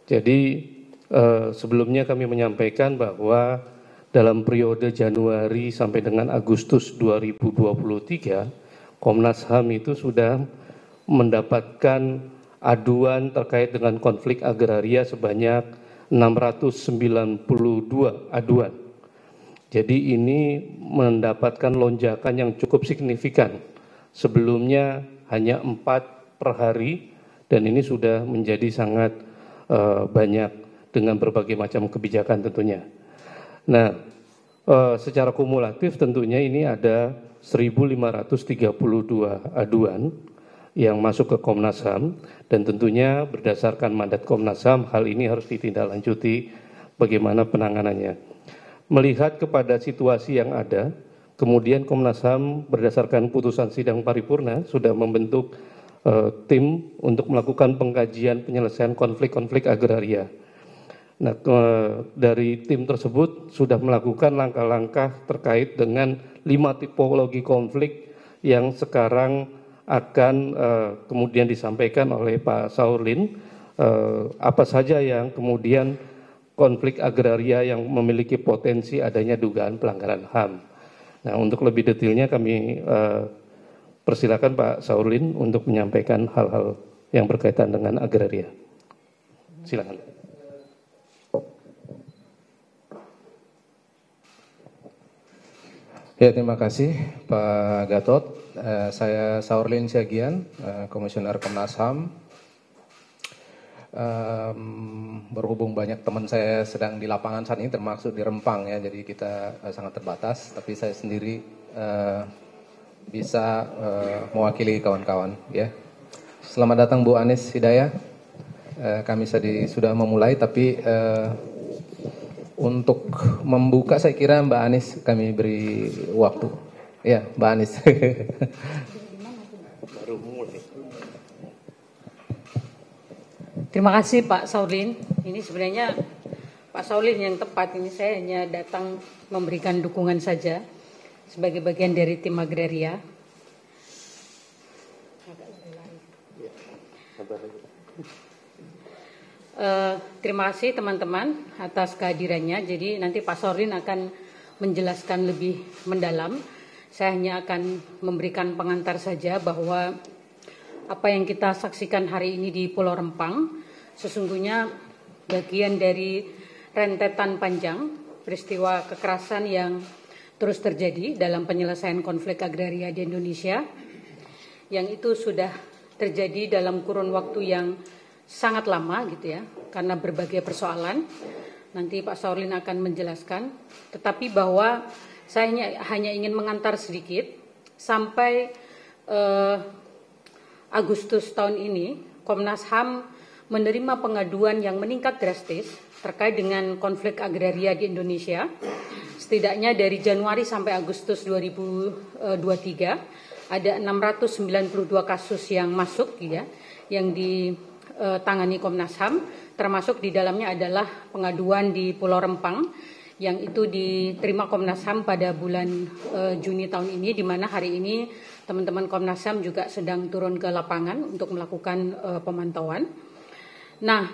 Jadi sebelumnya kami menyampaikan bahwa dalam periode Januari sampai dengan Agustus 2023, Komnas HAM itu sudah mendapatkan aduan terkait dengan konflik agraria sebanyak 692 aduan. Jadi ini mendapatkan lonjakan yang cukup signifikan. Sebelumnya hanya 4 per hari dan ini sudah menjadi sangat banyak dengan berbagai macam kebijakan tentunya. Nah, secara kumulatif tentunya ini ada 1.532 aduan yang masuk ke Komnas HAM dan tentunya berdasarkan mandat Komnas HAM hal ini harus ditindaklanjuti bagaimana penanganannya. Melihat kepada situasi yang ada, kemudian Komnas HAM berdasarkan putusan sidang paripurna sudah membentuk tim untuk melakukan pengkajian penyelesaian konflik-konflik agraria. Nah, dari tim tersebut sudah melakukan langkah-langkah terkait dengan 5 tipologi konflik yang sekarang akan kemudian disampaikan oleh Pak Saurlin, apa saja yang kemudian konflik agraria yang memiliki potensi adanya dugaan pelanggaran HAM. Nah, untuk lebih detailnya kami persilakan Pak Saurlin untuk menyampaikan hal-hal yang berkaitan dengan agraria. Silakan. Ya, terima kasih Pak Gatot. Saya Saurlin Siagian, Komisioner Komnas HAM. Berhubung banyak teman saya sedang di lapangan saat ini, termasuk di Rempang ya, jadi kita sangat terbatas. Tapi saya sendiri bisa mewakili kawan-kawan ya. Selamat datang Bu Anis Hidayah. Kami sudah memulai, tapi untuk membuka saya kira Mbak Anis kami beri waktu. Ya, Mbak Anis. Baru mulai. Terima kasih Pak Saurlin. Ini sebenarnya Pak Saurlin yang tepat. Ini saya hanya datang memberikan dukungan saja sebagai bagian dari tim agraria. Terima kasih teman-teman atas kehadirannya. Jadi nanti Pak Saurlin akan menjelaskan lebih mendalam. Saya hanya akan memberikan pengantar saja bahwa apa yang kita saksikan hari ini di Pulau Rempang sesungguhnya bagian dari rentetan panjang peristiwa kekerasan yang terus terjadi dalam penyelesaian konflik agraria di Indonesia, yang itu sudah terjadi dalam kurun waktu yang sangat lama gitu ya, karena berbagai persoalan. Nanti Pak Saurlin akan menjelaskan, tetapi bahwa saya hanya ingin mengantar sedikit sampai Agustus tahun ini Komnas HAM menerima pengaduan yang meningkat drastis terkait dengan konflik agraria di Indonesia. Setidaknya dari Januari sampai Agustus 2023 ada 692 kasus yang masuk ya, yang ditangani Komnas HAM, termasuk di dalamnya adalah pengaduan di Pulau Rempang yang itu diterima Komnas HAM pada bulan Juni tahun ini, di mana hari ini teman-teman Komnas HAM juga sedang turun ke lapangan untuk melakukan pemantauan. Nah,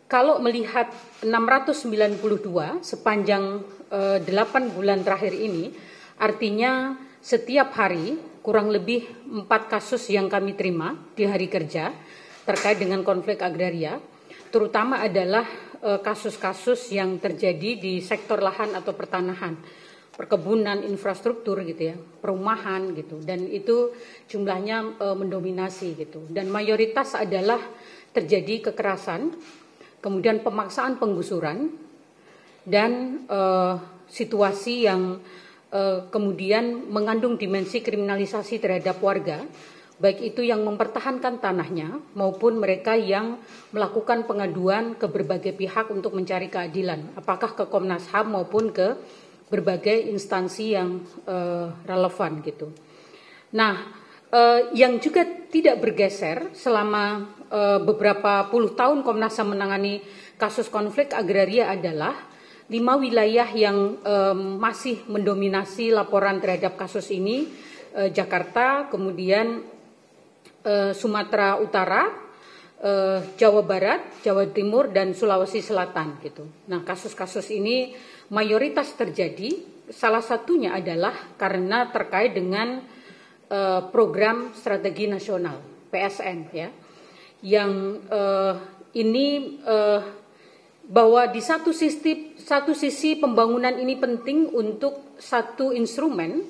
kalau melihat 692 sepanjang 8 bulan terakhir ini, artinya setiap hari kurang lebih 4 kasus yang kami terima di hari kerja terkait dengan konflik agraria, terutama adalah kasus-kasus yang terjadi di sektor lahan atau pertanahan, perkebunan, infrastruktur gitu ya, perumahan gitu, dan itu jumlahnya mendominasi gitu, dan mayoritas adalah terjadi kekerasan, kemudian pemaksaan penggusuran, dan situasi yang kemudian mengandung dimensi kriminalisasi terhadap warga, baik itu yang mempertahankan tanahnya maupun mereka yang melakukan pengaduan ke berbagai pihak untuk mencari keadilan, apakah ke Komnas HAM maupun ke berbagai instansi yang relevan gitu. Nah, yang juga tidak bergeser selama beberapa puluh tahun Komnas HAM menangani kasus konflik agraria adalah 5 wilayah yang masih mendominasi laporan terhadap kasus ini, Jakarta, kemudian Sumatera Utara, Jawa Barat, Jawa Timur, dan Sulawesi Selatan gitu. Nah, kasus-kasus ini mayoritas terjadi, salah satunya adalah karena terkait dengan program strategi nasional PSN ya, yang ini bahwa di satu sisi pembangunan ini penting untuk satu instrumen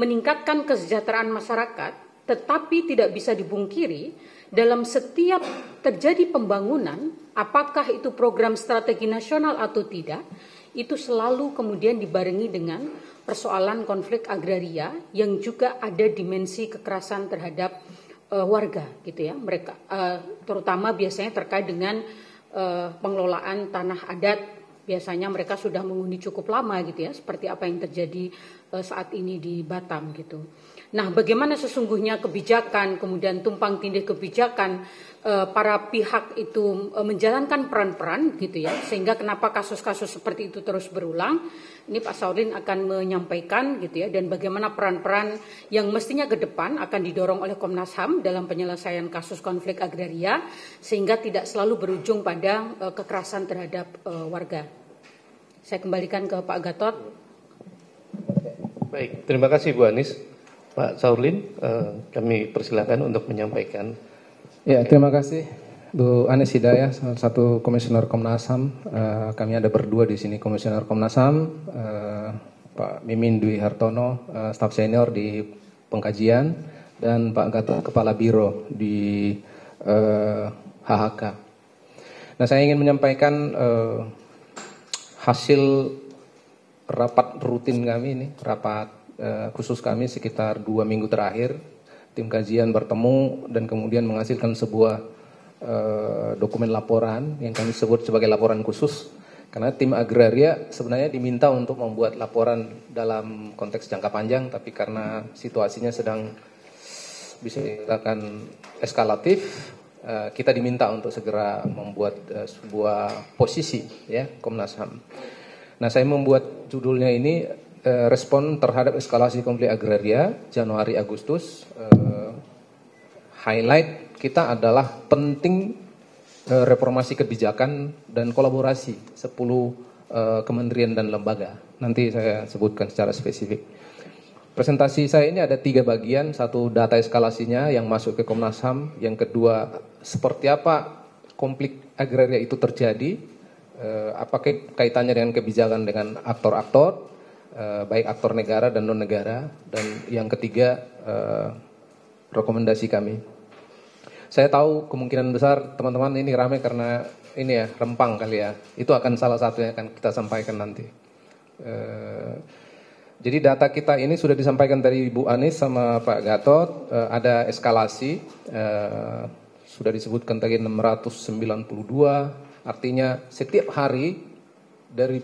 meningkatkan kesejahteraan masyarakat, tetapi tidak bisa dipungkiri dalam setiap terjadi pembangunan, apakah itu program strategi nasional atau tidak, itu selalu kemudian dibarengi dengan persoalan konflik agraria yang juga ada dimensi kekerasan terhadap warga gitu ya. Mereka terutama biasanya terkait dengan pengelolaan tanah adat. Biasanya mereka sudah menghuni cukup lama gitu ya, seperti apa yang terjadi saat ini di Batam gitu. Nah, bagaimana sesungguhnya kebijakan, kemudian tumpang tindih kebijakan para pihak itu menjalankan peran-peran gitu ya, sehingga kenapa kasus-kasus seperti itu terus berulang, ini Pak Saurlin akan menyampaikan gitu ya, dan bagaimana peran-peran yang mestinya ke depan akan didorong oleh Komnas HAM dalam penyelesaian kasus konflik agraria, sehingga tidak selalu berujung pada kekerasan terhadap warga. Saya kembalikan ke Pak Gatot. Baik, terima kasih Bu Anis. Pak Saurlin, kami persilakan untuk menyampaikan. Ya, terima kasih Bu Anis Hidayah, salah satu komisioner Komnas HAM. Kami ada berdua di sini komisioner Komnas HAM, Pak Mimin Dwi Hartono, staf senior di pengkajian, dan Pak Gatot Kepala Biro di HHK. Nah, saya ingin menyampaikan hasil rapat rutin kami ini, rapat khusus kami sekitar 2 minggu terakhir. Tim kajian bertemu dan kemudian menghasilkan sebuah dokumen laporan yang kami sebut sebagai laporan khusus, karena tim agraria sebenarnya diminta untuk membuat laporan dalam konteks jangka panjang, tapi karena situasinya sedang bisa dikatakan eskalatif, kita diminta untuk segera membuat sebuah posisi ya Komnas HAM. Nah, saya membuat judulnya ini respon terhadap eskalasi konflik agraria Januari-Agustus. Highlight kita adalah penting reformasi kebijakan dan kolaborasi 10 kementerian dan lembaga. Nanti saya sebutkan secara spesifik. Presentasi saya ini ada 3 bagian. Satu, data eskalasinya yang masuk ke Komnas HAM. Yang kedua, seperti apa konflik agraria itu terjadi, apa kaitannya dengan kebijakan dengan aktor-aktor, baik aktor negara dan non negara, dan yang ketiga rekomendasi kami. Saya tahu kemungkinan besar teman-teman ini ramai karena ini ya rempang kali ya, itu akan salah satu yang akan kita sampaikan nanti. Jadi data kita ini sudah disampaikan dari Bu Anis sama Pak Gatot, ada eskalasi, sudah disebutkan tadi 692, artinya setiap hari dari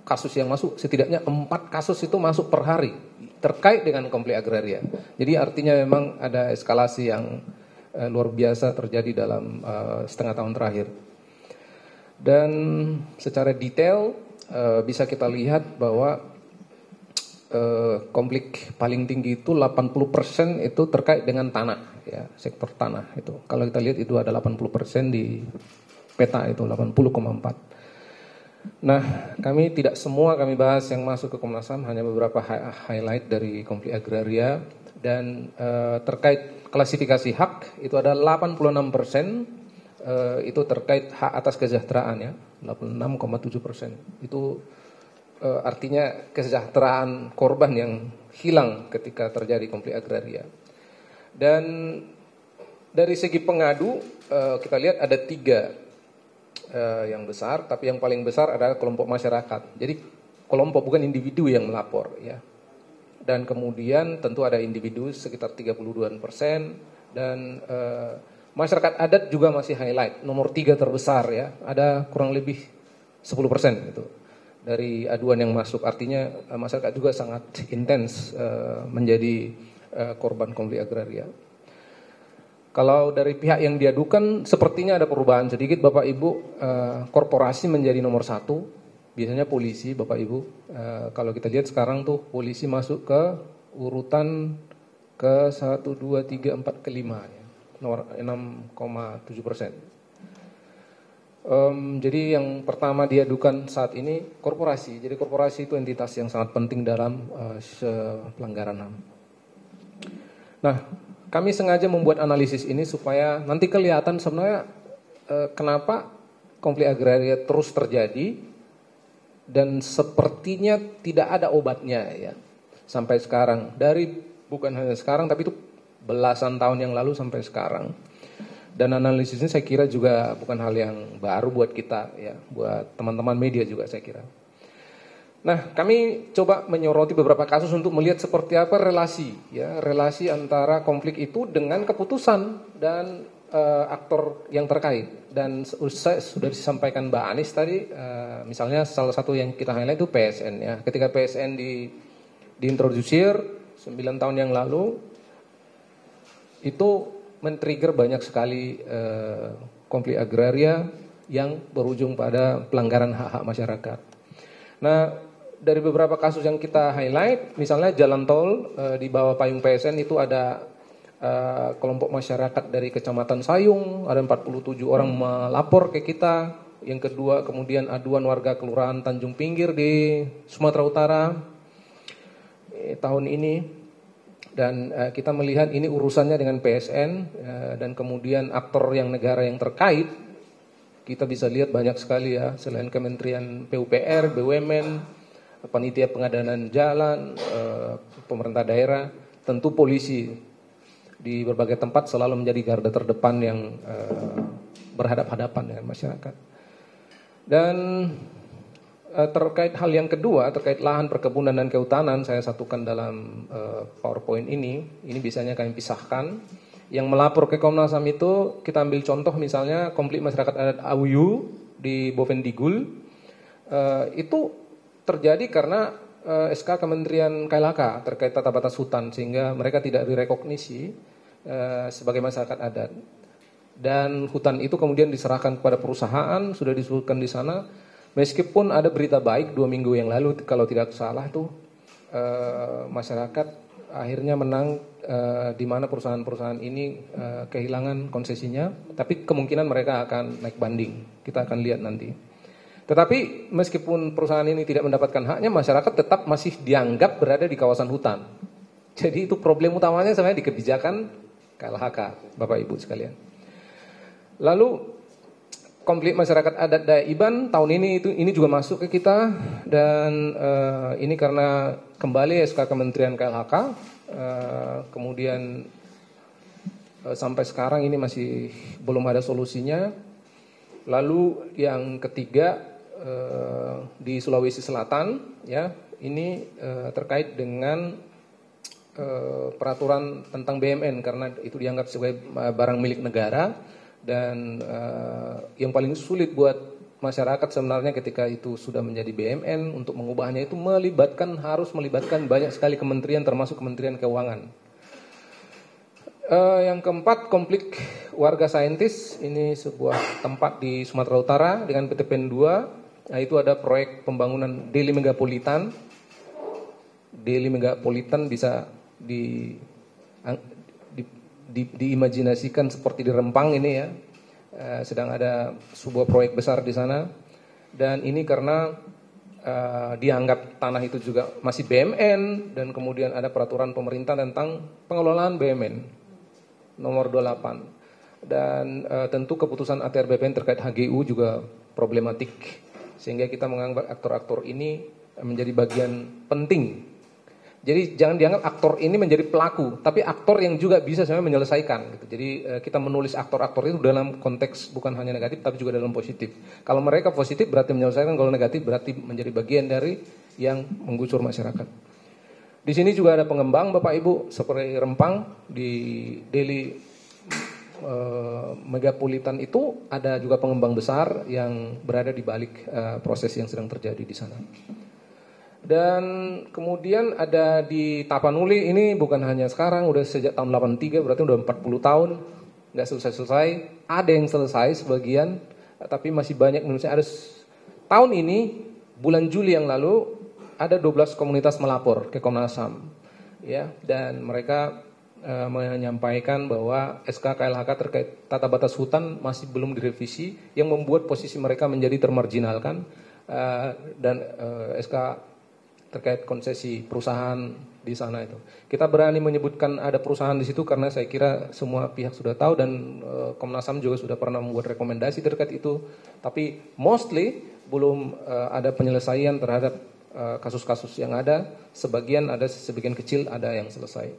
kasus yang masuk, setidaknya 4 kasus itu masuk per hari terkait dengan konflik agraria. Jadi artinya memang ada eskalasi yang luar biasa terjadi dalam setengah tahun terakhir. Dan secara detail bisa kita lihat bahwa konflik paling tinggi itu 80% itu terkait dengan tanah ya, sektor tanah itu. Kalau kita lihat itu ada 80% di peta itu 80,4. Nah, kami tidak semua kami bahas yang masuk ke Komnas HAM, hanya beberapa highlight dari konflik agraria. Dan terkait klasifikasi hak itu ada 86% itu terkait hak atas kesejahteraan ya, 86,7%. Itu artinya kesejahteraan korban yang hilang ketika terjadi konflik agraria. Dan dari segi pengadu kita lihat ada 3 yang besar, tapi yang paling besar adalah kelompok masyarakat. Jadi kelompok, bukan individu yang melapor ya. Dan kemudian tentu ada individu sekitar 32%, dan masyarakat adat juga masih highlight, nomor 3 terbesar ya, ada kurang lebih 10% itu dari aduan yang masuk. Artinya masyarakat juga sangat intens menjadi korban konflik agraria. Kalau dari pihak yang diadukan sepertinya ada perubahan sedikit Bapak Ibu. Korporasi menjadi nomor 1, biasanya polisi Bapak Ibu. Kalau kita lihat sekarang tuh polisi masuk ke urutan ke 1, 2, 3, 4, ke 5 ya, nomor 6,7%. Jadi yang pertama diadukan saat ini korporasi. Jadi korporasi itu entitas yang sangat penting dalam pelanggaran HAM. Nah, kami sengaja membuat analisis ini supaya nanti kelihatan sebenarnya kenapa konflik agraria terus terjadi dan sepertinya tidak ada obatnya ya sampai sekarang. Bukan hanya sekarang tapi itu belasan tahun yang lalu sampai sekarang. Dan analisisnya saya kira juga bukan hal yang baru buat kita ya, buat teman-teman media juga saya kira. Nah, kami coba menyoroti beberapa kasus untuk melihat seperti apa relasi antara konflik itu dengan keputusan dan aktor yang terkait. Dan sudah disampaikan Mbak Anis tadi, misalnya salah satu yang kita highlight itu PSN ya. Ketika PSN diintrodusir 9 tahun yang lalu, itu men-trigger banyak sekali konflik agraria yang berujung pada pelanggaran hak-hak masyarakat. Nah, dari beberapa kasus yang kita highlight, misalnya jalan tol di bawah payung PSN itu ada kelompok masyarakat dari Kecamatan Sayung, ada 47 orang melapor ke kita. Yang kedua, kemudian aduan warga Kelurahan Tanjung Pinggir di Sumatera Utara tahun ini. Dan kita melihat ini urusannya dengan PSN dan kemudian aktor negara yang terkait. Kita bisa lihat banyak sekali ya, selain Kementerian PUPR, BUMN, Panitia Pengadaan Jalan, pemerintah daerah, tentu polisi di berbagai tempat selalu menjadi garda terdepan yang berhadap-hadapan dengan masyarakat. Dan terkait hal yang kedua, terkait lahan perkebunan dan kehutanan, saya satukan dalam PowerPoint ini biasanya kami pisahkan. Yang melapor ke Komnas HAM itu kita ambil contoh misalnya konflik masyarakat adat Awuyu di Bovendigul, itu terjadi karena SK Kementerian KLHK terkait tata batas hutan, sehingga mereka tidak direkognisi sebagai masyarakat adat. Dan hutan itu kemudian diserahkan kepada perusahaan, sudah disebutkan di sana. Meskipun ada berita baik 2 minggu yang lalu, kalau tidak salah tuh masyarakat akhirnya menang di mana perusahaan-perusahaan ini kehilangan konsesinya, tapi kemungkinan mereka akan naik banding. Kita akan lihat nanti. Tetapi meskipun perusahaan ini tidak mendapatkan haknya, masyarakat tetap masih dianggap berada di kawasan hutan. Jadi itu problem utamanya sebenarnya di kebijakan KLHK, Bapak Ibu sekalian. Lalu konflik masyarakat adat Dayak-Iban tahun ini juga masuk ke kita, dan ini karena kembali SK Kementerian KLHK, kemudian sampai sekarang ini masih belum ada solusinya. Lalu yang ketiga di Sulawesi Selatan ya, ini terkait dengan peraturan tentang BMN karena itu dianggap sebagai barang milik negara. Dan yang paling sulit buat masyarakat sebenarnya ketika itu sudah menjadi BMN, untuk mengubahnya itu harus melibatkan banyak sekali kementerian, termasuk Kementerian Keuangan. Yang keempat, konflik warga saintis. Ini sebuah tempat di Sumatera Utara dengan PT PEN 2. Nah, itu ada proyek pembangunan Deli Megapolitan. Deli Megapolitan bisa diimajinasikan seperti di Rempang ini ya, sedang ada sebuah proyek besar di sana. Dan ini karena dianggap tanah itu juga masih BMN, dan kemudian ada peraturan pemerintah tentang pengelolaan BMN nomor 28. Dan tentu keputusan ATR BPN terkait HGU juga problematik, sehingga kita menganggap aktor-aktor ini menjadi bagian penting. Jadi jangan dianggap aktor ini menjadi pelaku, tapi aktor yang juga bisa sebenarnya menyelesaikan gitu. Jadi kita menulis aktor-aktor itu dalam konteks bukan hanya negatif tapi juga dalam positif. Kalau mereka positif berarti menyelesaikan, kalau negatif berarti menjadi bagian dari yang menggusur masyarakat. Di sini juga ada pengembang Bapak Ibu, seperti Rempang di Deli Megapolitan itu ada juga pengembang besar yang berada di balik proses yang sedang terjadi di sana. Dan kemudian ada di Tapanuli, ini bukan hanya sekarang, udah sejak tahun 83, berarti udah 40 tahun nggak selesai-selesai. Ada yang selesai sebagian, tapi masih banyak Indonesia. Tahun ini bulan Juli yang lalu ada 12 komunitas melapor ke Komnas HAM ya, dan mereka menyampaikan bahwa SK KLHK terkait tata batas hutan masih belum direvisi, yang membuat posisi mereka menjadi termarginalkan, dan SK terkait konsesi perusahaan di sana itu. Kita berani menyebutkan ada perusahaan di situ karena saya kira semua pihak sudah tahu, dan Komnas HAM juga sudah pernah membuat rekomendasi terkait itu. Tapi mostly belum ada penyelesaian terhadap kasus-kasus yang ada. Sebagian kecil ada yang selesai.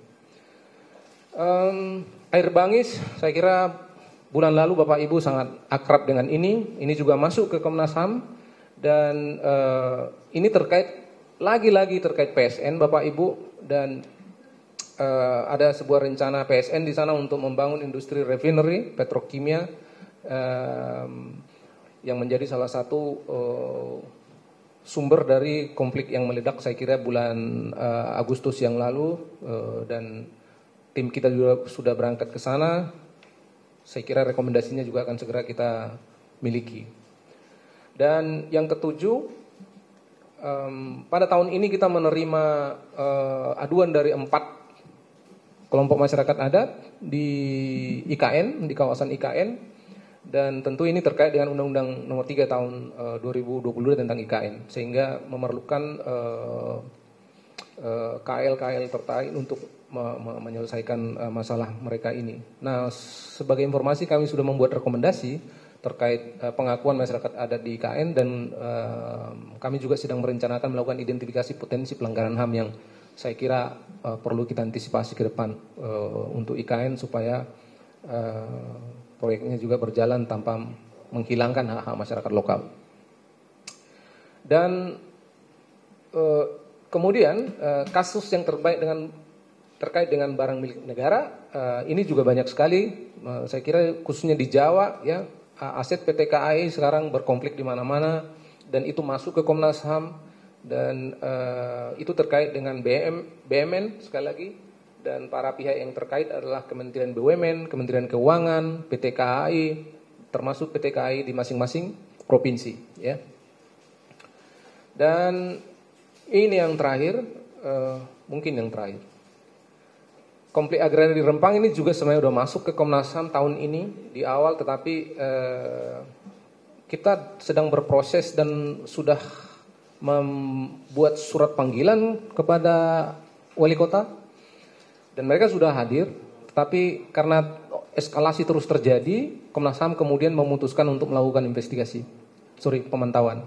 Air bangis, saya kira bulan lalu Bapak Ibu sangat akrab dengan ini. Ini juga masuk ke Komnas HAM, dan ini lagi-lagi terkait PSN Bapak Ibu, dan ada sebuah rencana PSN di sana untuk membangun industri refinery petrokimia, yang menjadi salah satu sumber dari konflik yang meledak saya kira bulan Agustus yang lalu, dan tim kita juga sudah berangkat ke sana. Saya kira rekomendasinya juga akan segera kita miliki. Dan yang ketujuh, pada tahun ini kita menerima aduan dari 4 kelompok masyarakat adat di IKN, di kawasan IKN, dan tentu ini terkait dengan Undang-Undang Nomor 3 Tahun 2022 tentang IKN, sehingga memerlukan KL terkait untuk menyelesaikan masalah mereka ini. Nah, sebagai informasi kami sudah membuat rekomendasi terkait pengakuan masyarakat adat di IKN, dan kami juga sedang merencanakan melakukan identifikasi potensi pelanggaran HAM yang saya kira perlu kita antisipasi ke depan untuk IKN supaya proyeknya juga berjalan tanpa menghilangkan hak-hak masyarakat lokal. Dan kemudian kasus yang terkait dengan barang milik negara, ini juga banyak sekali. Saya kira khususnya di Jawa, ya, aset PT KAI sekarang berkonflik di mana-mana, dan itu masuk ke Komnas HAM, dan itu terkait dengan BUMN sekali lagi, dan para pihak yang terkait adalah Kementerian BUMN, Kementerian Keuangan, PT KAI, termasuk PT KAI di masing-masing provinsi, ya. Dan ini yang terakhir, mungkin yang terakhir. Konflik agraria di Rempang ini juga sebenarnya sudah masuk ke Komnas HAM tahun ini di awal, tetapi kita sedang berproses dan sudah membuat surat panggilan kepada wali kota, dan mereka sudah hadir. Tetapi karena eskalasi terus terjadi, Komnas HAM kemudian memutuskan untuk melakukan pemantauan.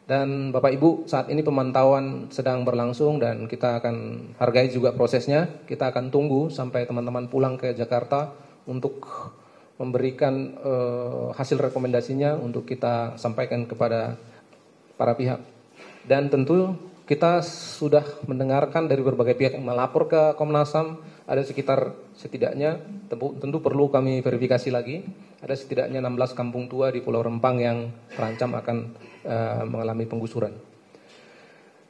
Dan Bapak Ibu, saat ini pemantauan sedang berlangsung, dan kita akan hargai juga prosesnya. Kita akan tunggu sampai teman-teman pulang ke Jakarta untuk memberikan hasil rekomendasinya untuk kita sampaikan kepada para pihak. Dan tentu kita sudah mendengarkan dari berbagai pihak yang melapor ke Komnas HAM. Ada setidaknya, tentu perlu kami verifikasi lagi, ada setidaknya 16 kampung tua di Pulau Rempang yang terancam akan mengalami penggusuran.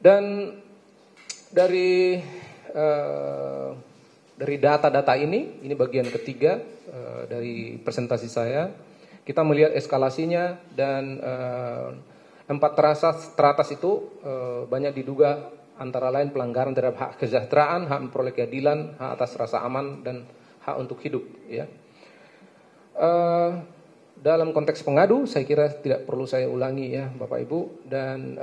Dan dari data-data ini bagian ketiga dari presentasi saya, kita melihat eskalasinya, dan 4 teratas itu banyak diduga antara lain pelanggaran terhadap hak kesejahteraan, hak memperoleh keadilan, hak atas rasa aman, dan hak untuk hidup, ya. Dalam konteks pengadu, saya kira tidak perlu saya ulangi, ya Bapak Ibu. Dan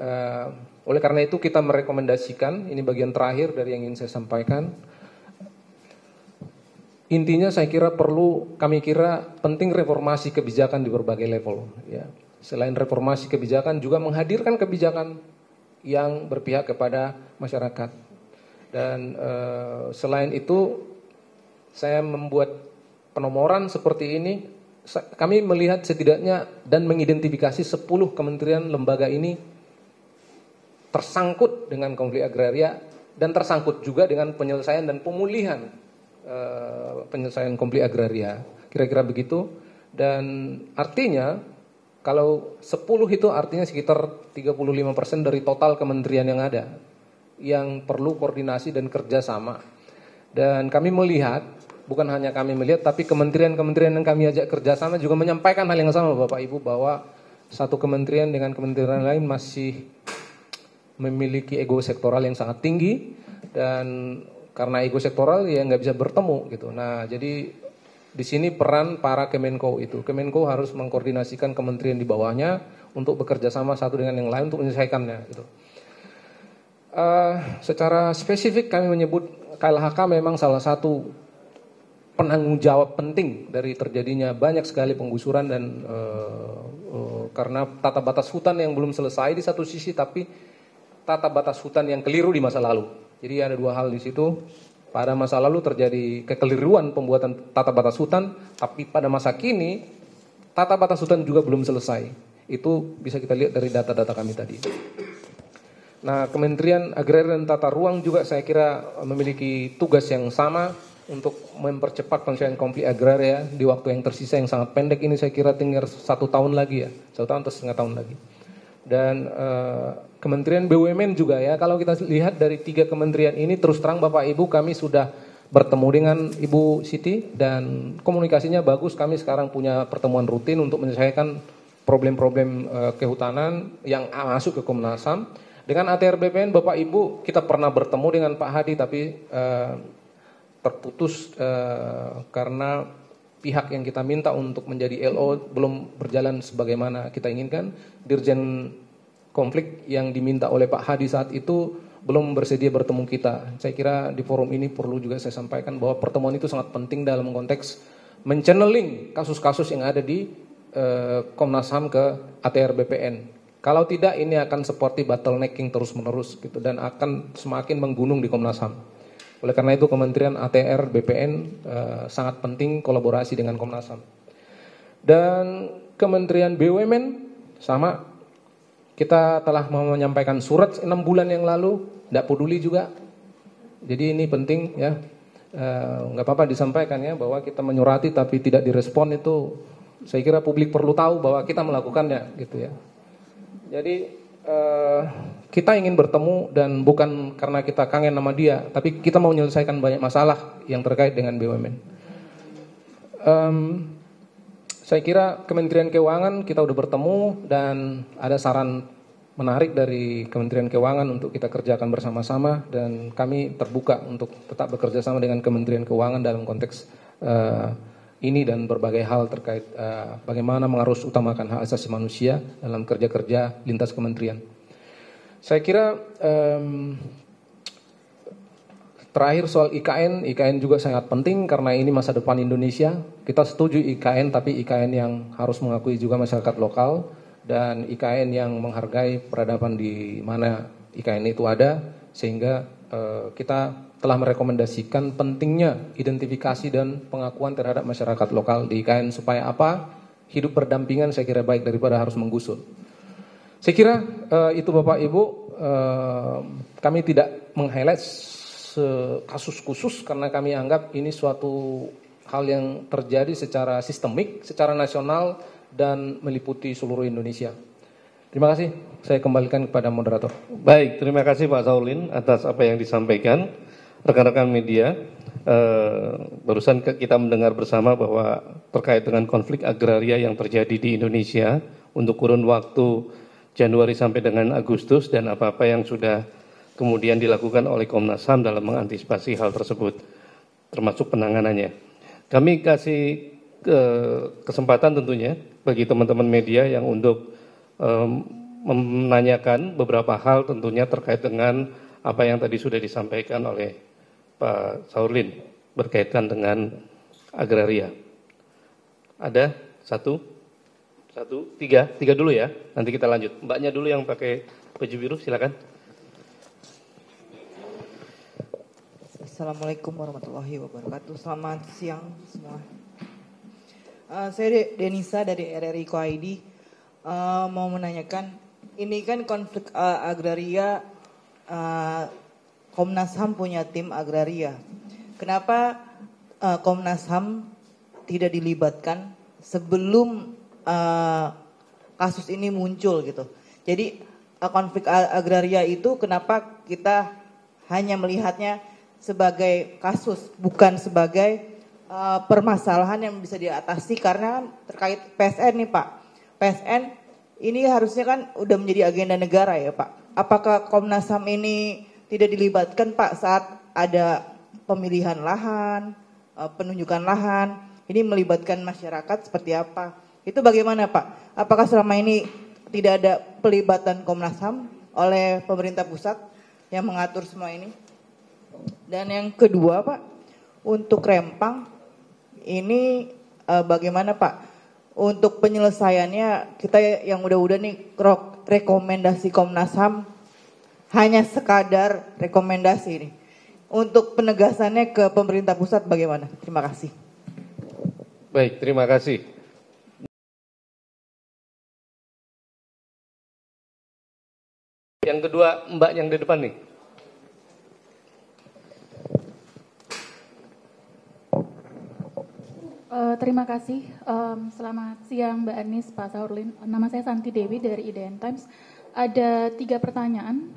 oleh karena itu kita merekomendasikan, ini bagian terakhir dari yang ingin saya sampaikan. Intinya saya kira kami kira penting reformasi kebijakan di berbagai level, ya. Selain reformasi kebijakan, juga menghadirkan kebijakan yang berpihak kepada masyarakat. Dan selain itu, saya membuat penomoran seperti ini. Kami melihat setidaknya dan mengidentifikasi 10 kementerian lembaga ini tersangkut dengan konflik agraria, dan tersangkut juga dengan penyelesaian dan pemulihan penyelesaian konflik agraria. Kira-kira begitu. Dan artinya kalau 10 itu artinya sekitar 35% dari total kementerian yang ada, yang perlu koordinasi dan kerjasama. Dan kami melihat, bukan hanya kami melihat, tapi kementerian-kementerian yang kami ajak kerjasama juga menyampaikan hal yang sama, Bapak Ibu, bahwa satu kementerian dengan kementerian lain masih memiliki ego sektoral yang sangat tinggi, dan karena ego sektoral ya nggak bisa bertemu gitu. Nah jadi di sini peran para Kemenko itu. Kemenko harus mengkoordinasikan kementerian di bawahnya untuk bekerja sama satu dengan yang lain untuk menyelesaikannya gitu. Secara spesifik kami menyebut KLHK memang salah satu penanggung jawab penting dari terjadinya banyak sekali penggusuran dan karena tata batas hutan yang belum selesai di satu sisi, tapi tata batas hutan yang keliru di masa lalu. Jadi ada dua hal di situ. Pada masa lalu terjadi kekeliruan pembuatan tata batas hutan, tapi pada masa kini tata batas hutan juga belum selesai. Itu bisa kita lihat dari data-data kami tadi. Nah, Kementerian Agraria dan Tata Ruang juga saya kira memiliki tugas yang sama untuk mempercepat penyelesaian konflik agraria di waktu yang tersisa yang sangat pendek ini. Saya kira tinggal 1 tahun lagi ya, 1 tahun atau setengah tahun lagi. Dan Kementerian BUMN juga ya, kalau kita lihat dari 3 kementerian ini, terus terang Bapak Ibu kami sudah bertemu dengan Ibu Siti dan komunikasinya bagus. Kami sekarang punya pertemuan rutin untuk menyelesaikan problem-problem kehutanan yang masuk ke Komnas HAM. Dengan ATR BPN Bapak Ibu kita pernah bertemu dengan Pak Hadi tapi terputus karena pihak yang kita minta untuk menjadi LO belum berjalan sebagaimana kita inginkan. Dirjen konflik yang diminta oleh Pak Hadi saat itu belum bersedia bertemu kita. Saya kira di forum ini perlu juga saya sampaikan bahwa pertemuan itu sangat penting dalam konteks menchanneling kasus-kasus yang ada di Komnas HAM ke ATR BPN. Kalau tidak ini akan seperti bottlenecking terus-menerus gitu dan akan semakin menggunung di Komnas HAM. Oleh karena itu Kementerian ATR BPN sangat penting kolaborasi dengan Komnas HAM. Dan Kementerian BUMN sama, kita telah menyampaikan surat 6 bulan yang lalu, tidak peduli juga. Jadi ini penting ya, nggak apa-apa disampaikan ya bahwa kita menyurati tapi tidak direspon itu. Saya kira publik perlu tahu bahwa kita melakukannya gitu ya. Jadi kita ingin bertemu dan bukan karena kita kangen sama dia, tapi kita mau menyelesaikan banyak masalah yang terkait dengan BUMN. Saya kira Kementerian Keuangan kita udah bertemu dan ada saran menarik dari Kementerian Keuangan untuk kita kerjakan bersama-sama dan kami terbuka untuk tetap bekerja sama dengan Kementerian Keuangan dalam konteks ini dan berbagai hal terkait bagaimana mengarus utamakan hak asasi manusia dalam kerja-kerja lintas kementerian. Saya kira terakhir soal IKN juga sangat penting karena ini masa depan Indonesia. Kita setuju IKN tapi IKN yang harus mengakui juga masyarakat lokal dan IKN yang menghargai peradaban di mana IKN itu ada sehingga kita telah merekomendasikan pentingnya identifikasi dan pengakuan terhadap masyarakat lokal di IKN supaya apa? Hidup berdampingan saya kira baik daripada harus menggusur. Saya kira itu Bapak Ibu, kami tidak meng-highlight kasus khusus karena kami anggap ini suatu hal yang terjadi secara sistemik, secara nasional dan meliputi seluruh Indonesia. Terima kasih, saya kembalikan kepada moderator. Baik, terima kasih Pak Saulin atas apa yang disampaikan. Rekan-rekan media, barusan kita mendengar bersama bahwa terkait dengan konflik agraria yang terjadi di Indonesia untuk kurun waktu Januari sampai dengan Agustus dan apa-apa yang sudah kemudian dilakukan oleh Komnas HAM dalam mengantisipasi hal tersebut, termasuk penanganannya. Kami kasih kesempatan tentunya bagi teman-teman media yang untuk menanyakan beberapa hal tentunya terkait dengan apa yang tadi sudah disampaikan oleh Pak Saulin berkaitan dengan agraria. Ada tiga dulu ya, nanti kita lanjut. Mbaknya dulu yang pakai baju biru, silakan. Assalamualaikum warahmatullahi wabarakatuh. Selamat siang semua. Saya Denisa dari RRI KOID. Mau menanyakan, ini kan konflik agraria, Komnas HAM punya tim agraria. Kenapa Komnas HAM tidak dilibatkan sebelum kasus ini muncul gitu? Jadi konflik agraria itu kenapa kita hanya melihatnya sebagai kasus, bukan sebagai permasalahan yang bisa diatasi karena terkait PSN nih Pak. PSN ini harusnya kan udah menjadi agenda negara ya Pak. Apakah Komnas HAM ini tidak dilibatkan Pak saat ada pemilihan lahan, penunjukan lahan, ini melibatkan masyarakat seperti apa? Itu bagaimana Pak? Apakah selama ini tidak ada pelibatan Komnas HAM oleh pemerintah pusat yang mengatur semua ini? Dan yang kedua Pak, untuk Rempang ini bagaimana Pak? Untuk penyelesaiannya kita yang udah-udah nih rekomendasi Komnas HAM hanya sekadar rekomendasi ini. Untuk penegasannya ke pemerintah pusat bagaimana? Terima kasih. Baik, terima kasih. Yang kedua, Mbak yang di depan nih. Terima kasih. Selamat siang Mbak Anis, Pak Saurlin. Nama saya Santi Dewi dari IDN Times. Ada 3 pertanyaan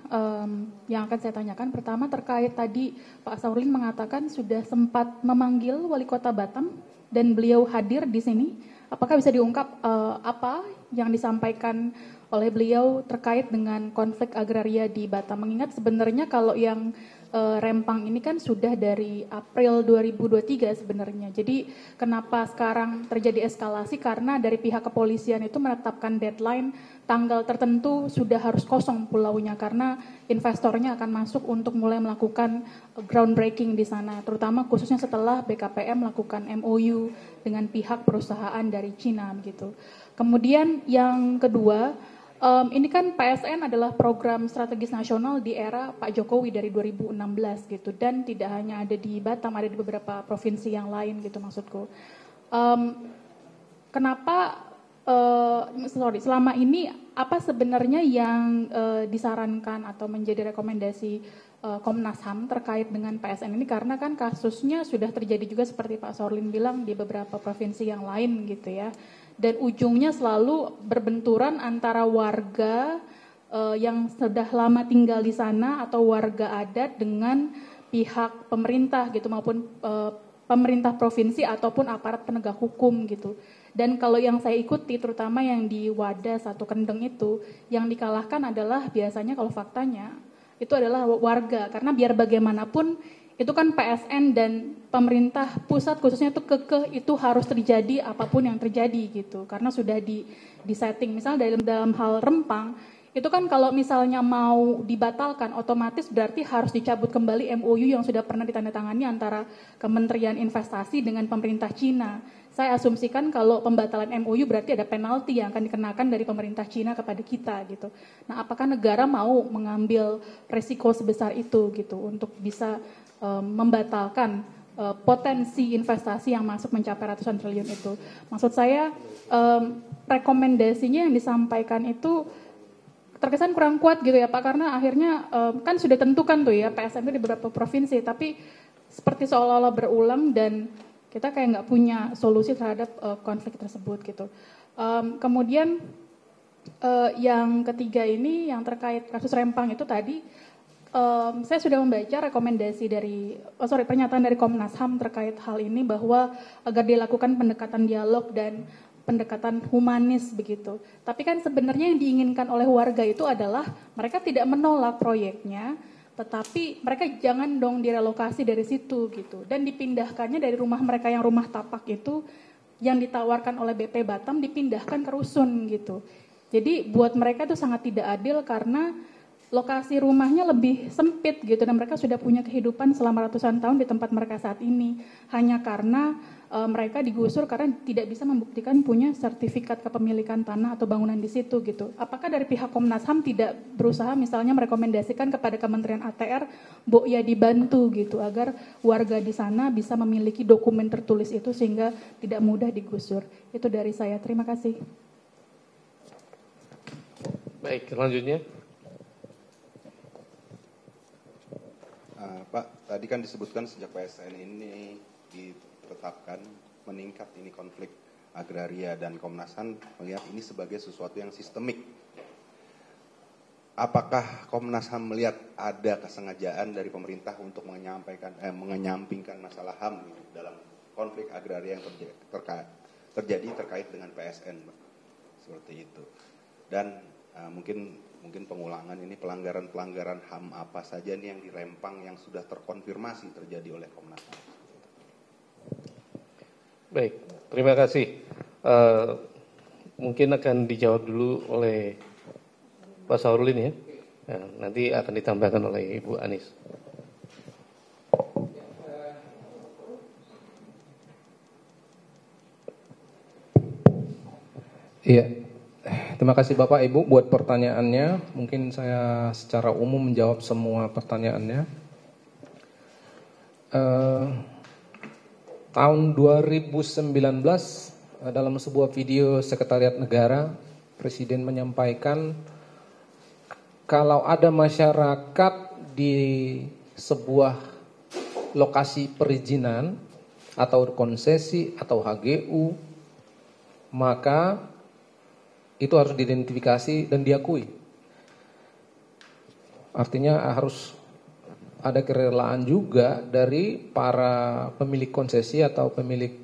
yang akan saya tanyakan. Pertama terkait tadi Pak Saurlin mengatakan sudah sempat memanggil Wali Kota Batam dan beliau hadir di sini. Apakah bisa diungkap apa yang disampaikan oleh beliau terkait dengan konflik agraria di Batam? Mengingat sebenarnya kalau yang Rempang ini kan sudah dari April 2023 sebenarnya. Jadi kenapa sekarang terjadi eskalasi? Karena dari pihak kepolisian itu menetapkan deadline tanggal tertentu sudah harus kosong pulaunya karena investornya akan masuk untuk mulai melakukan groundbreaking di sana, terutama khususnya setelah BKPM melakukan MOU dengan pihak perusahaan dari Cina gitu. Kemudian yang kedua, ini kan PSN adalah program strategis nasional di era Pak Jokowi dari 2016 gitu, dan tidak hanya ada di Batam, ada di beberapa provinsi yang lain gitu maksudku. Kenapa selama ini apa sebenarnya yang disarankan atau menjadi rekomendasi Komnas HAM terkait dengan PSN ini, karena kan kasusnya sudah terjadi juga seperti Pak Saurlin bilang di beberapa provinsi yang lain gitu ya, dan ujungnya selalu berbenturan antara warga yang sudah lama tinggal di sana atau warga adat dengan pihak pemerintah gitu, maupun pemerintah provinsi ataupun aparat penegak hukum gitu. Dan kalau yang saya ikuti terutama yang di Wadas atau Kendeng itu, yang dikalahkan adalah biasanya kalau faktanya itu adalah warga, karena biar bagaimanapun itu kan PSN dan pemerintah pusat khususnya itu kekeh itu harus terjadi apapun yang terjadi gitu, karena sudah di setting. Misalnya dalam hal Rempang itu kan kalau misalnya mau dibatalkan otomatis berarti harus dicabut kembali MOU yang sudah pernah ditandatangani antara Kementerian Investasi dengan pemerintah Cina. Saya asumsikan kalau pembatalan MOU berarti ada penalti yang akan dikenakan dari pemerintah Cina kepada kita gitu. Nah, apakah negara mau mengambil resiko sebesar itu gitu untuk bisa membatalkan potensi investasi yang masuk mencapai ratusan triliun itu? Maksud saya rekomendasinya yang disampaikan itu terkesan kurang kuat gitu ya Pak, karena akhirnya kan sudah tentukan tuh ya PSN itu di beberapa provinsi, tapi seperti seolah-olah berulang dan kita kayak nggak punya solusi terhadap konflik tersebut gitu. Kemudian yang ketiga ini yang terkait kasus Rempang itu tadi, saya sudah membaca rekomendasi dari pernyataan dari Komnas HAM terkait hal ini, bahwa agar dilakukan pendekatan dialog dan pendekatan humanis begitu. Tapi kan sebenarnya yang diinginkan oleh warga itu adalah mereka tidak menolak proyeknya, tetapi mereka jangan dong direlokasi dari situ gitu, dan dipindahkannya dari rumah mereka yang rumah tapak itu yang ditawarkan oleh BP Batam dipindahkan ke rusun gitu. Jadi buat mereka itu sangat tidak adil karena lokasi rumahnya lebih sempit gitu, dan mereka sudah punya kehidupan selama ratusan tahun di tempat mereka saat ini, hanya karena mereka digusur karena tidak bisa membuktikan punya sertifikat kepemilikan tanah atau bangunan di situ gitu. Apakah dari pihak Komnas HAM tidak berusaha misalnya merekomendasikan kepada Kementerian ATR, ya dibantu gitu agar warga di sana bisa memiliki dokumen tertulis itu sehingga tidak mudah digusur? Itu dari saya. Terima kasih. Baik, selanjutnya. Pak, tadi kan disebutkan sejak PSN ini ditetapkan meningkat ini konflik agraria, dan Komnas HAM melihat ini sebagai sesuatu yang sistemik. Apakah Komnas HAM melihat ada kesengajaan dari pemerintah untuk menyampingkan masalah HAM dalam konflik agraria yang terjadi terkait dengan PSN, Pak? Seperti itu. Dan mungkin pengulangan ini pelanggaran HAM apa saja nih yang di Rempang yang sudah terkonfirmasi terjadi oleh Komnas HAM. Baik, terima kasih. Mungkin akan dijawab dulu oleh Pak Sahrulin ya. Nanti akan ditambahkan oleh Ibu Anis. Iya, terima kasih Bapak Ibu buat pertanyaannya. Mungkin saya secara umum menjawab semua pertanyaannya. Tahun 2019 dalam sebuah video Sekretariat Negara, Presiden menyampaikan kalau ada masyarakat di sebuah lokasi perizinan atau konsesi atau HGU, maka itu harus diidentifikasi dan diakui. Artinya harus ada kerelaan juga dari para pemilik konsesi atau pemilik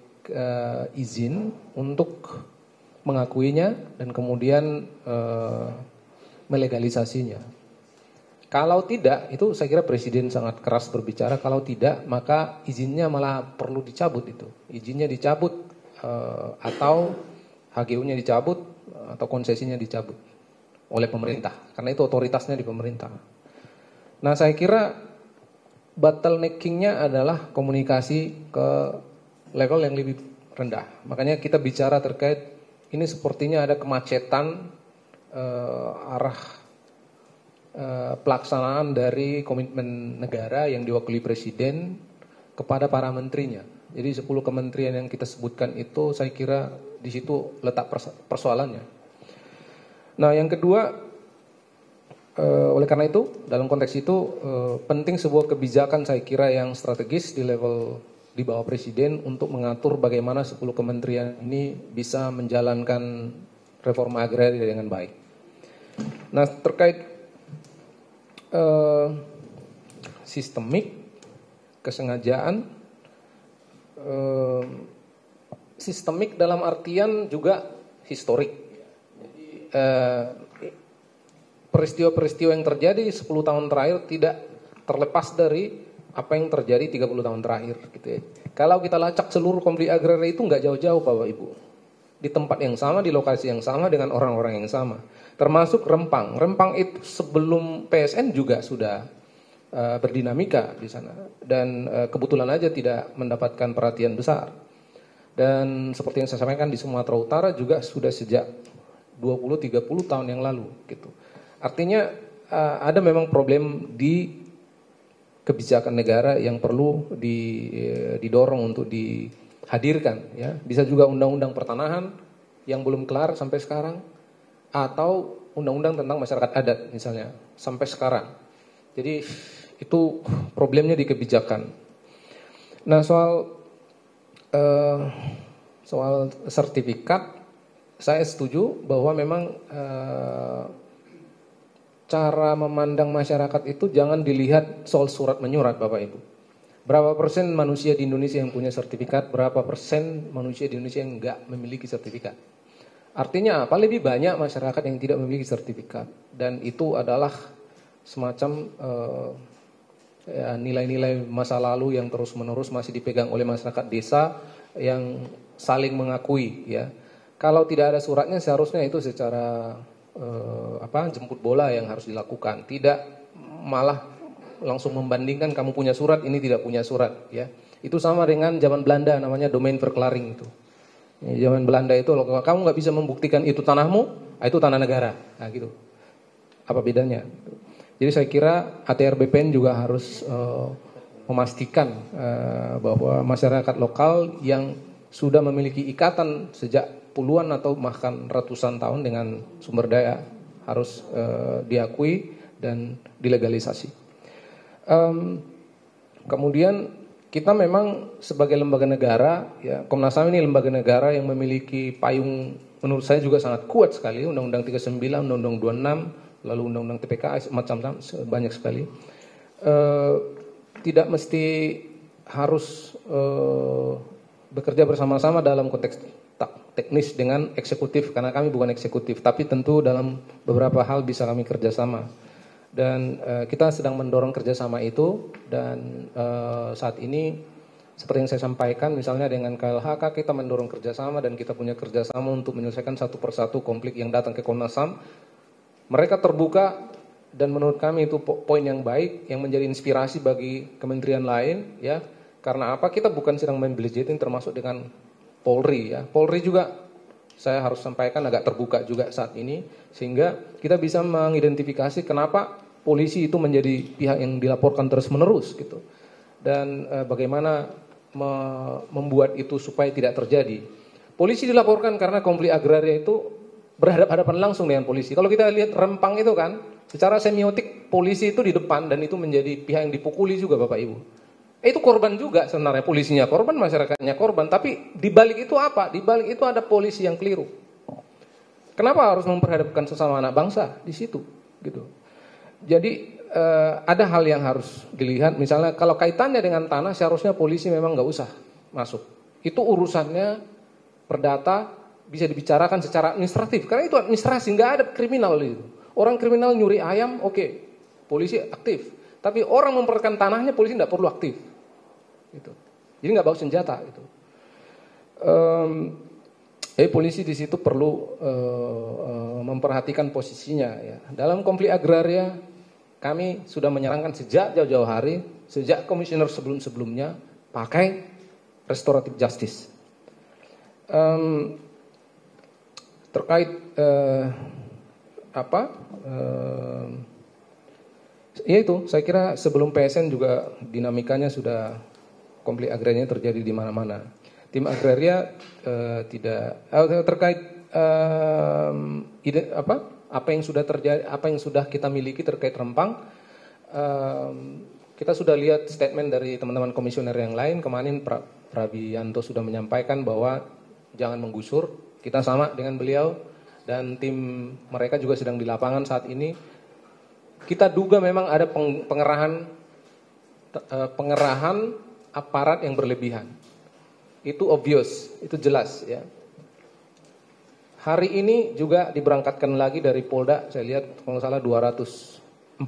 izin untuk mengakuinya dan kemudian melegalisasinya. Kalau tidak, itu saya kira Presiden sangat keras berbicara. Kalau tidak, maka izinnya malah perlu dicabut itu. Izinnya dicabut atau HGU-nya dicabut atau konsesinya dicabut oleh pemerintah, karena itu otoritasnya di pemerintah. Nah, saya kira bottlenecking-nya adalah komunikasi ke level yang lebih rendah. Makanya kita bicara terkait ini sepertinya ada kemacetan arah pelaksanaan dari komitmen negara yang diwakili Presiden kepada para menterinya. Jadi 10 kementerian yang kita sebutkan itu saya kira di situ letak persoalannya. Nah, yang kedua, oleh karena itu dalam konteks itu penting sebuah kebijakan saya kira yang strategis di level di bawah Presiden untuk mengatur bagaimana 10 kementerian ini bisa menjalankan reforma agraria dengan baik. Nah, terkait sistemik, kesengajaan, sistemik dalam artian juga historik. Jadi peristiwa-peristiwa yang terjadi 10 tahun terakhir tidak terlepas dari apa yang terjadi 30 tahun terakhir gitu ya. Kalau kita lacak seluruh konflik agraria itu nggak jauh-jauh Bapak Ibu. Di tempat yang sama, di lokasi yang sama dengan orang-orang yang sama. Termasuk Rempang. Rempang itu sebelum PSN juga sudah berdinamika di sana dan kebetulan aja tidak mendapatkan perhatian besar. Dan seperti yang saya sampaikan di Sumatera Utara juga sudah sejak 20-30 tahun yang lalu gitu. Artinya ada memang problem di kebijakan negara yang perlu didorong untuk dihadirkan ya. Bisa juga undang-undang pertanahan yang belum kelar sampai sekarang atau undang-undang tentang masyarakat adat misalnya sampai sekarang. Jadi itu problemnya di kebijakan. Nah, soal sertifikat saya setuju bahwa memang cara memandang masyarakat itu jangan dilihat soal surat menyurat Bapak Ibu. Berapa persen manusia di Indonesia yang punya sertifikat, berapa persen manusia di Indonesia yang enggak memiliki sertifikat. Artinya apa? Lebih banyak masyarakat yang tidak memiliki sertifikat. Dan itu adalah semacam nilai-nilai masa lalu yang terus-menerus masih dipegang oleh masyarakat desa yang saling mengakui ya. Kalau tidak ada suratnya seharusnya itu secara jemput bola yang harus dilakukan, tidak malah langsung membandingkan kamu punya surat ini tidak punya surat ya. Itu sama dengan zaman Belanda namanya domain verklaring itu. Ya, zaman Belanda itu kalau kamu nggak bisa membuktikan itu tanahmu, itu tanah negara. Nah gitu. Apa bedanya? Jadi saya kira ATR BPN juga harus memastikan bahwa masyarakat lokal yang sudah memiliki ikatan sejak puluhan atau bahkan ratusan tahun dengan sumber daya harus diakui dan dilegalisasi. Kemudian kita memang sebagai lembaga negara, ya Komnas HAM ini lembaga negara yang memiliki payung menurut saya juga sangat kuat sekali, Undang-Undang 39, Undang-Undang 26, lalu Undang-Undang TPK macam-macam banyak sekali. Tidak mesti harus bekerja bersama-sama dalam konteks teknis dengan eksekutif, karena kami bukan eksekutif, tapi tentu dalam beberapa hal bisa kami kerjasama. Dan kita sedang mendorong kerjasama itu, dan saat ini seperti yang saya sampaikan, misalnya dengan KLHK kita mendorong kerjasama dan kita punya kerjasama untuk menyelesaikan satu persatu konflik yang datang ke Komnas HAM. Mereka terbuka dan menurut kami itu poin yang baik, yang menjadi inspirasi bagi kementerian lain, ya. Karena apa? Kita bukan sedang main budgeting, termasuk dengan Polri, ya. Polri juga saya harus sampaikan agak terbuka juga saat ini, sehingga kita bisa mengidentifikasi kenapa polisi itu menjadi pihak yang dilaporkan terus-menerus gitu. Dan bagaimana membuat itu supaya tidak terjadi. Polisi dilaporkan karena konflik agraria itu berhadapan langsung dengan polisi. Kalau kita lihat Rempang itu kan, secara semiotik polisi itu di depan dan itu menjadi pihak yang dipukuli juga Bapak Ibu. Itu korban juga sebenarnya, polisinya korban, masyarakatnya korban. Tapi di balik itu apa? Di balik itu ada polisi yang keliru. Kenapa harus memperhadapkan sesama anak bangsa di situ? Gitu. Jadi ada hal yang harus dilihat. Misalnya kalau kaitannya dengan tanah, seharusnya polisi memang nggak usah masuk. Itu urusannya perdata, bisa dibicarakan secara administratif. Karena itu administrasi, nggak ada kriminal itu. Orang kriminal nyuri ayam, oke, polisi aktif. Tapi orang memperhatikan tanahnya, polisi nggak perlu aktif. Gitu. Jadi nggak bawa senjata. Gitu. Polisi di situ perlu memperhatikan posisinya. Ya. Dalam konflik agraria, kami sudah menyarankan sejak jauh-jauh hari, sejak komisioner sebelum-sebelumnya, pakai restoratif justice. Terkait ya itu, saya kira sebelum PSN juga dinamikanya sudah konflik agrarianya terjadi di mana-mana. Tim agraria tidak terkait apa yang sudah terjadi, apa yang sudah kita miliki terkait Rempang. Kita sudah lihat statement dari teman-teman komisioner yang lain. Kemarin Prabianto sudah menyampaikan bahwa jangan menggusur. Kita sama dengan beliau dan tim mereka juga sedang di lapangan saat ini. Kita duga memang ada pengerahan aparat yang berlebihan. Itu obvious, itu jelas ya. Hari ini juga diberangkatkan lagi dari Polda, saya lihat kalau salah 400,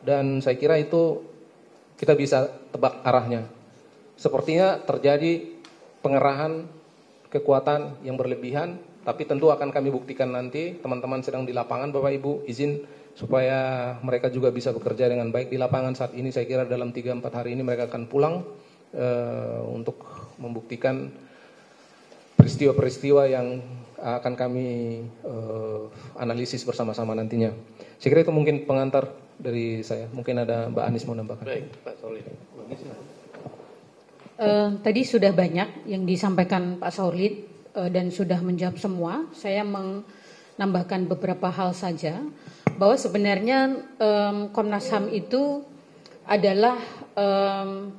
dan saya kira itu kita bisa tebak arahnya. Sepertinya terjadi pengerahan kekuatan yang berlebihan, tapi tentu akan kami buktikan nanti. Teman-teman sedang di lapangan, Bapak Ibu, izin supaya mereka juga bisa bekerja dengan baik di lapangan saat ini. Saya kira dalam 3-4 hari ini mereka akan pulang untuk membuktikan peristiwa-peristiwa yang akan kami analisis bersama-sama nantinya. Saya kira itu mungkin pengantar dari saya. Mungkin ada Mbak Anis mau nambahkan. Baik, Pak Saulid. Tadi sudah banyak yang disampaikan Pak Saulid dan sudah menjawab semua. Saya menambahkan beberapa hal saja, bahwa sebenarnya Komnas HAM itu adalah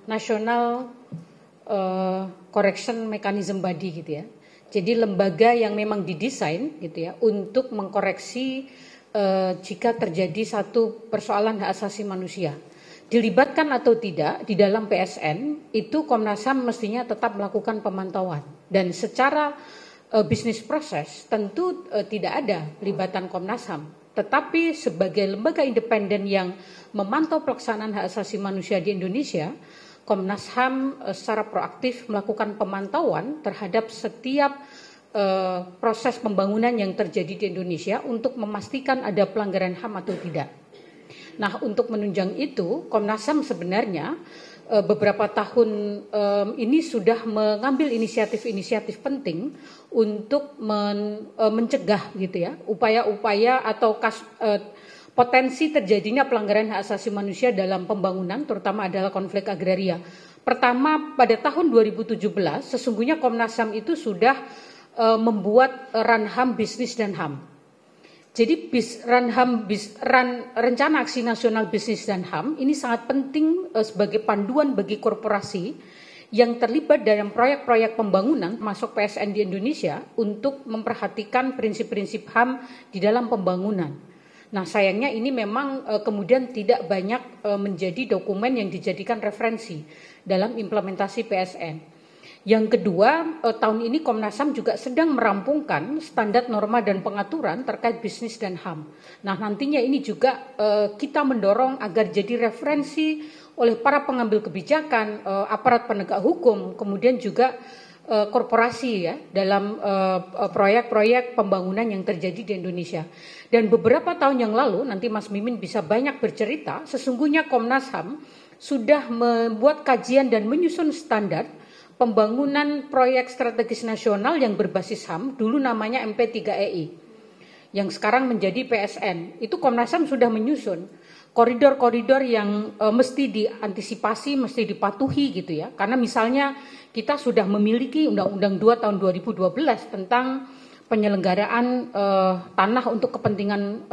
National Correction Mechanism Body gitu ya. Jadi lembaga yang memang didesain gitu ya untuk mengkoreksi jika terjadi satu persoalan hak asasi manusia. Dilibatkan atau tidak di dalam PSN, itu Komnas HAM mestinya tetap melakukan pemantauan. Dan secara bisnis proses tentu tidak ada pelibatan Komnas HAM. Tetapi sebagai lembaga independen yang memantau pelaksanaan hak asasi manusia di Indonesia, Komnas HAM secara proaktif melakukan pemantauan terhadap setiap proses pembangunan yang terjadi di Indonesia untuk memastikan ada pelanggaran HAM atau tidak. Nah, untuk menunjang itu, Komnas HAM sebenarnya beberapa tahun ini sudah mengambil inisiatif-inisiatif penting untuk mencegah gitu ya, upaya-upaya atau potensi terjadinya pelanggaran hak asasi manusia dalam pembangunan, terutama adalah konflik agraria. Pertama, pada tahun 2017, sesungguhnya Komnas HAM itu sudah membuat Ranham Bisnis dan HAM. Jadi Rencana Aksi Nasional Bisnis dan HAM ini sangat penting sebagai panduan bagi korporasi yang terlibat dalam proyek-proyek pembangunan masuk PSN di Indonesia untuk memperhatikan prinsip-prinsip HAM di dalam pembangunan. Nah, sayangnya ini memang kemudian tidak banyak menjadi dokumen yang dijadikan referensi dalam implementasi PSN. Yang kedua, tahun ini Komnas HAM juga sedang merampungkan standar norma dan pengaturan terkait bisnis dan HAM. Nah, nantinya ini juga kita mendorong agar jadi referensi oleh para pengambil kebijakan, aparat penegak hukum, kemudian juga korporasi ya dalam proyek-proyek pembangunan yang terjadi di Indonesia. Dan beberapa tahun yang lalu, nanti Mas Mimin bisa banyak bercerita, sesungguhnya Komnas HAM sudah membuat kajian dan menyusun standar pembangunan proyek strategis nasional yang berbasis HAM, dulu namanya MP3EI, yang sekarang menjadi PSN. Itu Komnas HAM sudah menyusun koridor-koridor yang mesti diantisipasi, mesti dipatuhi gitu ya. Karena misalnya kita sudah memiliki Undang-Undang 2 tahun 2012 tentang penyelenggaraan tanah untuk kepentingan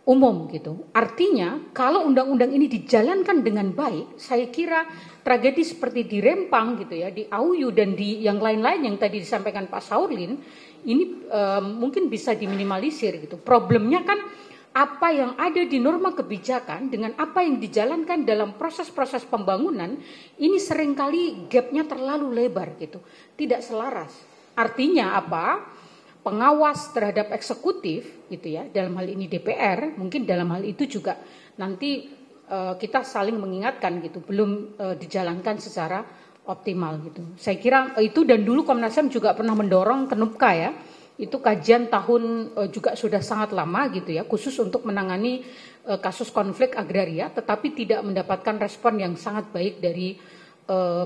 umum gitu. Artinya kalau undang-undang ini dijalankan dengan baik, saya kira tragedi seperti di Rempang gitu ya, di Auyu dan di yang lain-lain yang tadi disampaikan Pak Saurlin, ini mungkin bisa diminimalisir gitu. Problemnya kan apa yang ada di norma kebijakan dengan apa yang dijalankan dalam proses-proses pembangunan, ini seringkali gapnya terlalu lebar gitu, tidak selaras. Artinya apa? Pengawas terhadap eksekutif gitu ya, dalam hal ini DPR, mungkin dalam hal itu juga nanti kita saling mengingatkan gitu, belum dijalankan secara optimal gitu. Saya kira itu, dan dulu Komnas HAM juga pernah mendorong Kenupka ya, itu kajian tahun juga sudah sangat lama gitu ya, khusus untuk menangani kasus konflik agraria, tetapi tidak mendapatkan respon yang sangat baik dari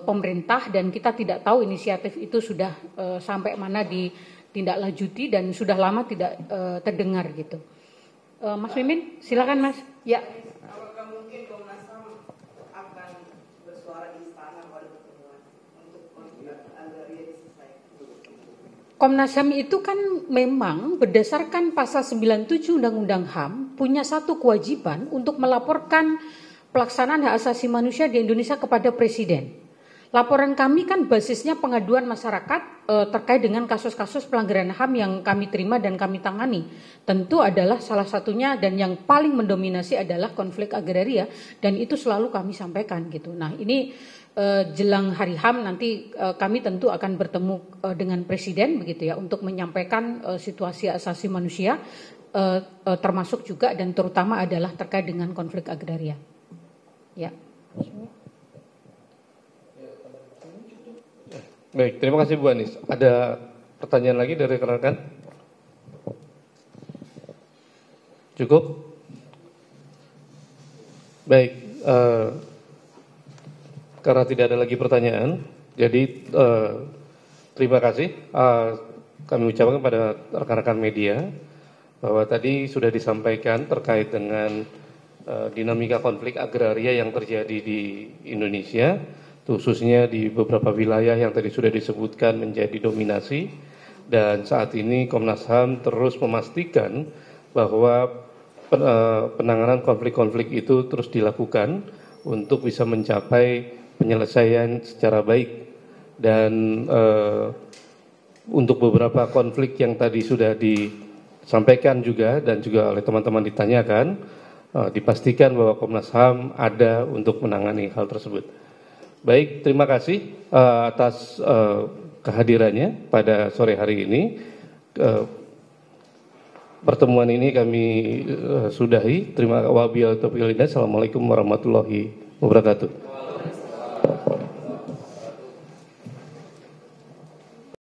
pemerintah, dan kita tidak tahu inisiatif itu sudah sampai mana ditindaklanjuti dan sudah lama tidak terdengar gitu. Mas Mimin, silakan Mas. Ya. Apakah mungkin Komnas HAM akan bersuara di istana pada pertemuan untuk konflik agraria diselesaikan? Komnas HAM itu kan memang berdasarkan pasal 97 Undang-Undang HAM punya satu kewajiban untuk melaporkan pelaksanaan hak asasi manusia di Indonesia kepada Presiden. Laporan kami kan basisnya pengaduan masyarakat terkait dengan kasus-kasus pelanggaran HAM yang kami terima dan kami tangani. Tentu adalah salah satunya dan yang paling mendominasi adalah konflik agraria, dan itu selalu kami sampaikan gitu. Nah ini jelang hari HAM nanti kami tentu akan bertemu dengan Presiden begitu ya, untuk menyampaikan situasi asasi manusia termasuk juga dan terutama adalah terkait dengan konflik agraria. Ya. Baik, terima kasih Bu Anis. Ada pertanyaan lagi dari rekan-rekan? Cukup? Baik, karena tidak ada lagi pertanyaan, jadi terima kasih kami ucapkan kepada rekan-rekan media bahwa tadi sudah disampaikan terkait dengan dinamika konflik agraria yang terjadi di Indonesia, khususnya di beberapa wilayah yang tadi sudah disebutkan menjadi dominasi, dan saat ini Komnas HAM terus memastikan bahwa penanganan konflik-konflik itu terus dilakukan untuk bisa mencapai penyelesaian secara baik. Dan untuk beberapa konflik yang tadi sudah disampaikan juga dan juga oleh teman-teman ditanyakan, dipastikan bahwa Komnas HAM ada untuk menangani hal tersebut. Baik, terima kasih atas kehadirannya pada sore hari ini. Pertemuan ini kami sudahi. Terima kasih. Assalamualaikum warahmatullahi wabarakatuh.